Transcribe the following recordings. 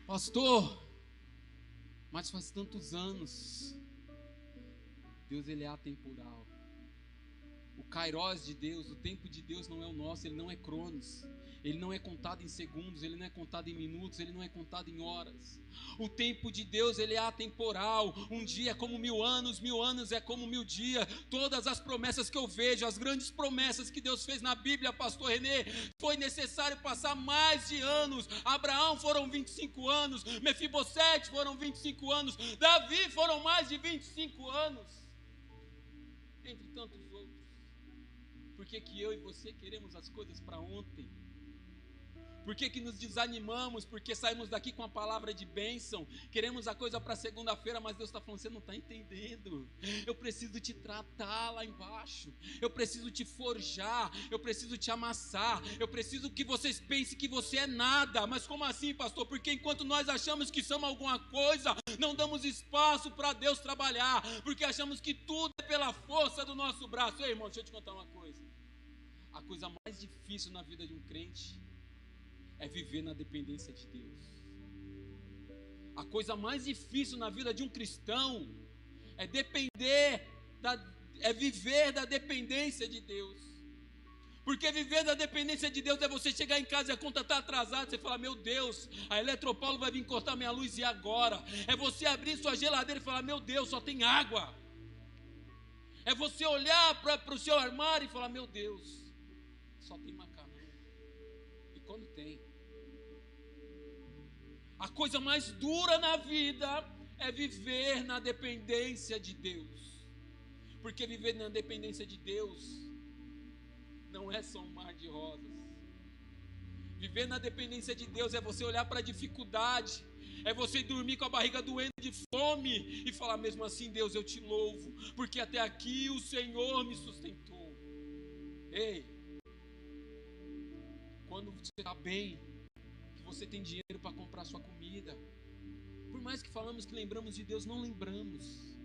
Pastor, mas faz tantos anos. Deus, ele é atemporal. O Kairos de Deus, o tempo de Deus não é o nosso, ele não é Cronos. Ele não é contado em segundos, ele não é contado em minutos, ele não é contado em horas. O tempo de Deus, ele é atemporal. Um dia é como 1000 anos é como 1000 dias. Todas as promessas que eu vejo, as grandes promessas que Deus fez na Bíblia, pastor Renê, foi necessário passar mais de anos. Abraão foram 25 anos, Mefibosete foram 25 anos, Davi foram mais de 25 anos, entre tantos outros. Por que eu e você queremos as coisas para ontem? Por que nos desanimamos? Porque saímos daqui com a palavra de bênção, queremos a coisa para segunda-feira, mas Deus está falando, você não está entendendo. Eu preciso te tratar lá embaixo, eu preciso te forjar, eu preciso te amassar, eu preciso que vocês pensem que você é nada. Mas como assim, pastor? Porque enquanto nós achamos que somos alguma coisa, não damos espaço para Deus trabalhar, porque achamos que tudo é pela força do nosso braço. Ei, irmão, deixa eu te contar uma coisa. A coisa mais difícil na vida de um crente é viver na dependência de Deus. A coisa mais difícil na vida de um cristão é viver da dependência de Deus. Porque viver da dependência de Deus é você chegar em casa e a conta está atrasada, você fala, meu Deus, a Eletropaulo vai vir cortar minha luz e agora? É você abrir sua geladeira e falar, meu Deus, só tem água. É você olhar para o seu armário e falar, meu Deus, só tem macarrão. E quando tem? A coisa mais dura na vida é viver na dependência de Deus. Porque viver na dependência de Deus não é só um mar de rosas. Viver na dependência de Deus é você olhar para a dificuldade, é você dormir com a barriga doendo de fome e falar, mesmo assim, Deus, eu te louvo, porque até aqui o Senhor me sustentou. Ei, quando você está bem, que você tem dinheiro para comprar sua comida, por mais que falamos que lembramos de Deus, não lembramos.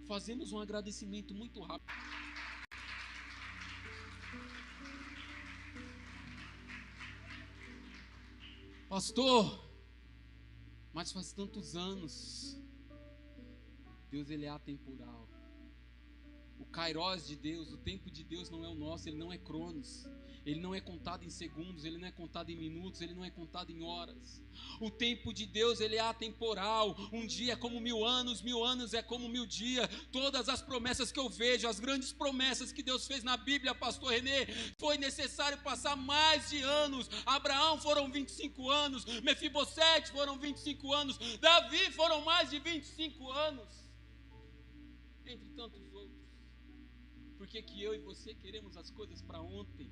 Fazemos um agradecimento muito rápido. Pastor, mas faz tantos anos. Deus, ele é atemporal. O Kairos de Deus, o tempo de Deus não é o nosso, ele não é Cronos. Ele não é contado em segundos, ele não é contado em minutos, ele não é contado em horas. O tempo de Deus, ele é atemporal. Um dia é como 1000 anos é como 1000 dias. Todas as promessas que eu vejo, as grandes promessas que Deus fez na Bíblia, pastor Renê, foi necessário passar mais de anos. Abraão foram 25 anos, Mefibosete foram 25 anos, Davi foram mais de 25 anos, entre tantos outros. Por que eu e você queremos as coisas para ontem?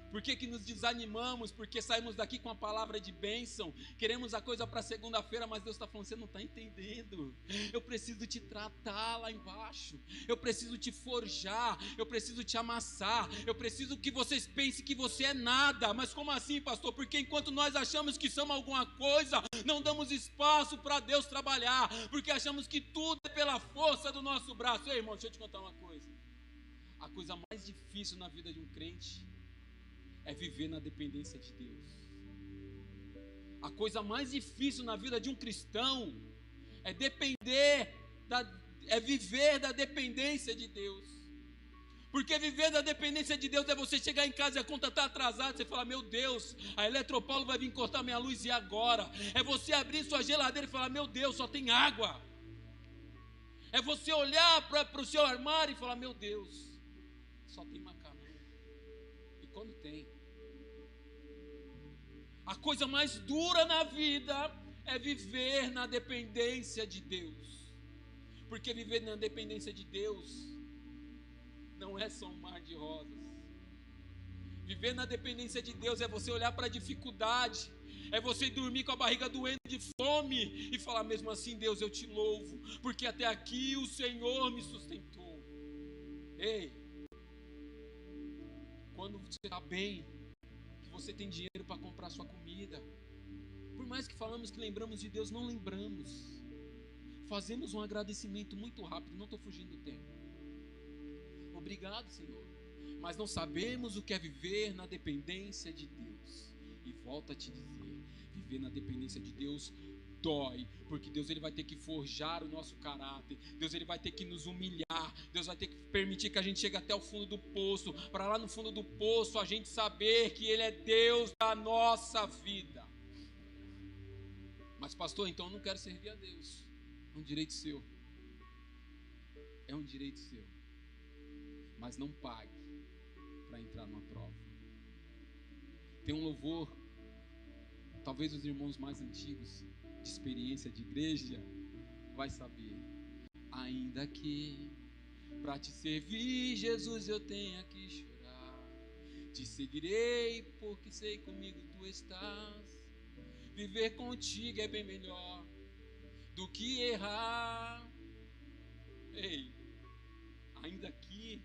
Por que nos desanimamos? Porque saímos daqui com a palavra de bênção, queremos a coisa para segunda-feira, mas Deus está falando, você não está entendendo. Eu preciso te tratar lá embaixo, eu preciso te forjar, eu preciso te amassar, eu preciso que vocês pensem que você é nada. Mas como assim, pastor? Porque enquanto nós achamos que somos alguma coisa, não damos espaço para Deus trabalhar, porque achamos que tudo é pela força do nosso braço. Ei, irmão, deixa eu te contar uma coisa. A coisa mais difícil na vida de um crente é viver na dependência de Deus. A coisa mais difícil na vida de um cristão é viver da dependência de Deus. Porque viver da dependência de Deus é você chegar em casa e a conta está atrasada, você fala, meu Deus, a Eletropaulo vai vir cortar minha luz e agora? É você abrir sua geladeira e falar, meu Deus, só tem água. É você olhar para o seu armário e falar, meu Deus, só tem macarrão. E quando tem? A coisa mais dura na vida é viver na dependência de Deus. Porque viver na dependência de Deus não é só um mar de rosas. Viver na dependência de Deus é você olhar para a dificuldade, é você dormir com a barriga doendo de fome e falar, mesmo assim, Deus, eu te louvo, porque até aqui o Senhor me sustentou. Ei, quando você está bem, que você tem dinheiro para comprar sua comida, por mais que falamos que lembramos de Deus, não lembramos. Fazemos um agradecimento muito rápido, não estou fugindo do tempo. Obrigado, Senhor, mas não sabemos o que é viver na dependência de Deus. E volto a te dizer, viver na dependência de Deus dói, porque Deus ele vai ter que forjar o nosso caráter, Deus ele vai ter que nos humilhar, Deus vai ter que permitir que a gente chegue até o fundo do poço, para lá no fundo do poço a gente saber que Ele é Deus da nossa vida. Mas pastor, então eu não quero servir a Deus. É um direito seu. É um direito seu. Mas não pague para entrar numa prova. Tem um louvor, talvez os irmãos mais antigos de experiência de igreja vai saber. Ainda que para te servir, Jesus, eu tenha que chorar, te seguirei porque sei comigo tu estás. Viver contigo é bem melhor do que errar. Ei, ainda que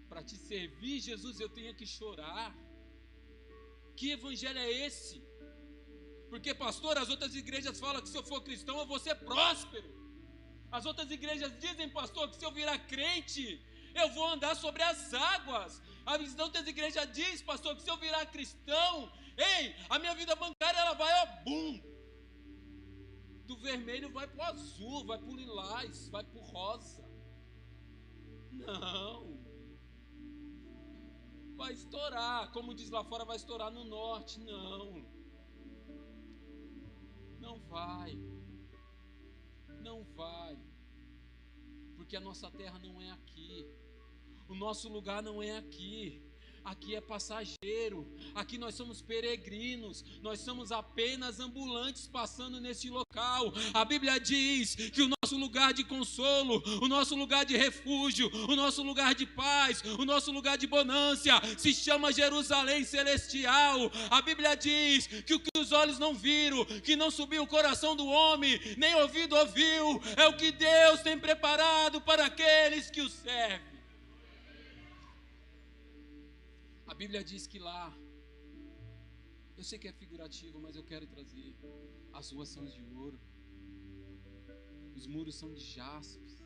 para te servir, Jesus, eu tenha que chorar. Que evangelho é esse? Porque, pastor, as outras igrejas falam que se eu for cristão eu vou ser próspero. As outras igrejas dizem, pastor, que se eu virar crente eu vou andar sobre as águas. As outras igrejas dizem, pastor, que se eu virar cristão, ei, a minha vida bancária ela vai ó, bum. Do vermelho vai para o azul, vai para o lilás, vai para o rosa. Não. Vai estourar, como diz lá fora, vai estourar no norte. Não. Não vai. Não vai. Porque a nossa terra não é aqui. O nosso lugar não é aqui. Aqui é passageiro. Aqui nós somos peregrinos. Nós somos apenas ambulantes passando nesse local. A Bíblia diz que o nosso lugar de consolo, o nosso lugar de refúgio, o nosso lugar de paz, o nosso lugar de bonância se chama Jerusalém Celestial. A Bíblia diz que o que os olhos não viram, que não subiu o coração do homem, nem ouvido ouviu, é o que Deus tem preparado para aqueles que o servem. A Bíblia diz que lá, eu sei que é figurativo, mas eu quero trazer, as ruas são de ouro, os muros são de jaspes.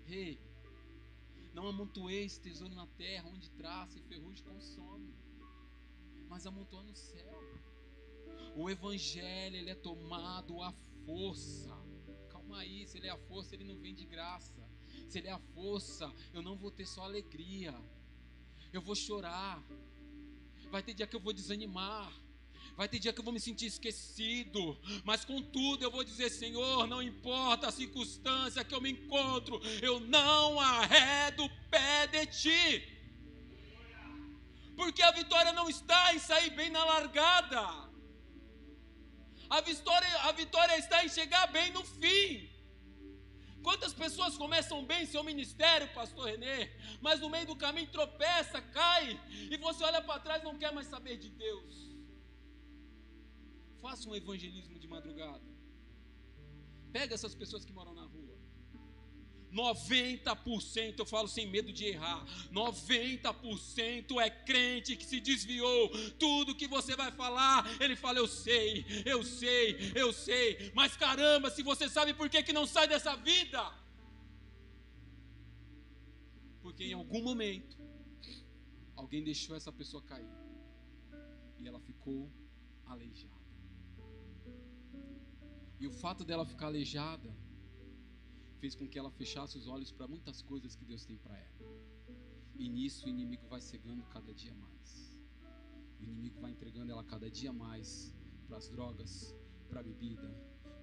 Ei, não amontoeis tesouro na terra, onde traça e ferrugem consome, mas amontoa no céu. O evangelho, ele é tomado à força. Calma aí, se ele é a força, ele não vem de graça. Se ele é a força, eu não vou ter só alegria. Eu vou chorar, vai ter dia que eu vou desanimar, vai ter dia que eu vou me sentir esquecido, mas contudo eu vou dizer, Senhor, não importa a circunstância que eu me encontro, eu não arredo o pé de Ti, porque a vitória não está em sair bem na largada, a vitória está em chegar bem no fim. Quantas pessoas começam bem seu ministério, pastor Renê, mas no meio do caminho tropeça, cai, e você olha para trás e não quer mais saber de Deus. Faça um evangelismo de madrugada. Pega essas pessoas que moram na rua. 90%, eu falo sem medo de errar, 90% é crente que se desviou. Tudo que você vai falar, ele fala, eu sei, mas caramba, se você sabe por que não sai dessa vida, porque em algum momento alguém deixou essa pessoa cair e ela ficou aleijada, e o fato dela ficar aleijada fez com que ela fechasse os olhos para muitas coisas que Deus tem para ela. E nisso o inimigo vai cegando cada dia mais. O inimigo vai entregando ela cada dia mais para as drogas, para a bebida,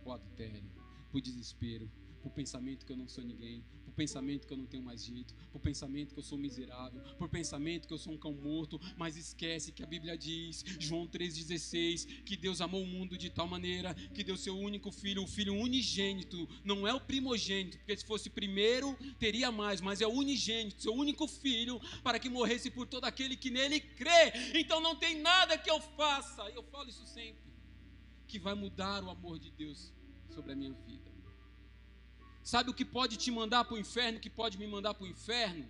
para o adultério, para o desespero, para o pensamento que eu não sou ninguém, para o pensamento que eu não tenho mais jeito, para o pensamento que eu sou miserável, para o pensamento que eu sou um cão morto. Mas esquece que a Bíblia diz, João 3,16, que Deus amou o mundo de tal maneira que deu seu único filho, o filho unigênito, não é o primogênito, porque se fosse primeiro teria mais, mas é o unigênito, seu único filho, para que morresse por todo aquele que nele crê. Então não tem nada que eu faça, eu falo isso sempre, que vai mudar o amor de Deus sobre a minha vida. Sabe o que pode te mandar para o inferno, que pode me mandar para o inferno?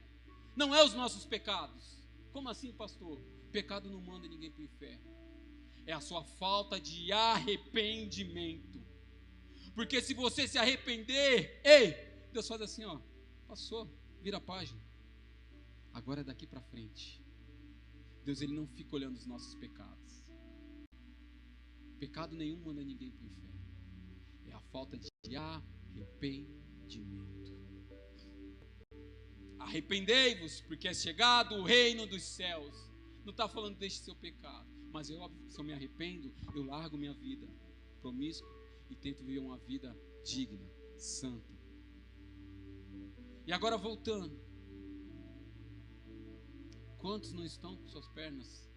Não é os nossos pecados. Como assim, pastor? Pecado não manda ninguém para o inferno. É a sua falta de arrependimento. Porque se você se arrepender, ei, Deus faz assim, ó, passou, vira a página. Agora é daqui para frente. Deus, ele não fica olhando os nossos pecados. Pecado nenhum manda ninguém para o inferno. É a falta de arrependimento. Arrependei-vos, porque é chegado o reino dos céus. Não está falando deixe seu pecado, mas se eu me arrependo, eu largo minha vida promíscua e tento viver uma vida digna, santa. E agora voltando, quantos não estão com suas pernas,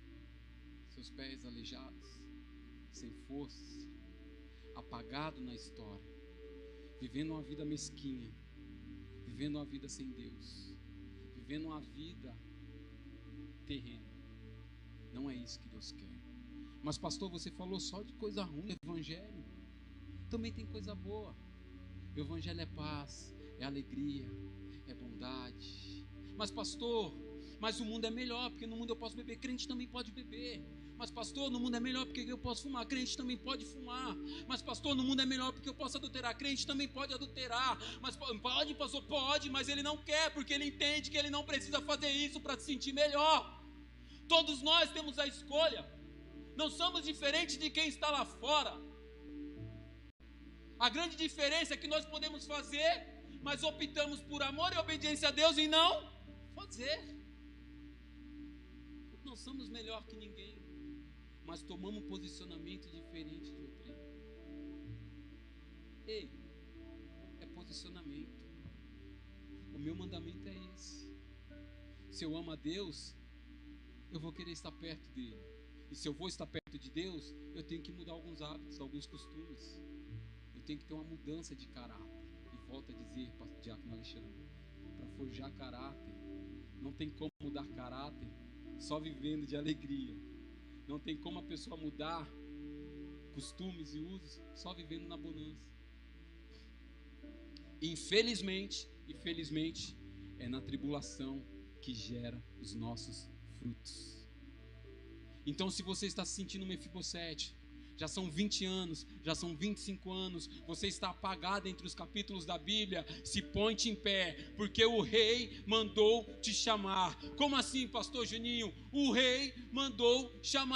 seus pés aleijados, sem forças, apagado na história, vivendo uma vida mesquinha, vivendo uma vida sem Deus, vivendo uma vida terrena? Não é isso que Deus quer. Mas pastor, você falou só de coisa ruim. O evangelho também tem coisa boa. O evangelho é paz, é alegria, é bondade. Mas pastor, mas o mundo é melhor, porque no mundo eu posso beber. Crente também pode beber. Mas pastor, no mundo é melhor porque eu posso fumar. Crente também pode fumar. Mas pastor, no mundo é melhor porque eu posso adulterar. Crente também pode adulterar. Mas pode, pastor? Pode, mas ele não quer, porque ele entende que ele não precisa fazer isso para se sentir melhor. Todos nós temos a escolha. Não somos diferentes de quem está lá fora. A grande diferença é que nós podemos fazer, mas optamos por amor e obediência a Deus em não fazer. Não somos melhor que ninguém, mas tomamos um posicionamento diferente de outrem. Ei, é posicionamento. O meu mandamento é esse. Se eu amo a Deus, eu vou querer estar perto dele. E se eu vou estar perto de Deus, eu tenho que mudar alguns hábitos, alguns costumes. Eu tenho que ter uma mudança de caráter. E volto a dizer, pastor Diácono Alexandre, para forjar caráter, não tem como mudar caráter só vivendo de alegria. Não tem como a pessoa mudar costumes e usos só vivendo na bonança. Infelizmente, é na tribulação que gera os nossos frutos. Então, se você está se sentindo Mefibosete, já são 20 anos, já são 25 anos, você está apagado entre os capítulos da Bíblia, se põe-te em pé, porque o rei mandou te chamar. Como assim, pastor Juninho? O rei mandou chamar.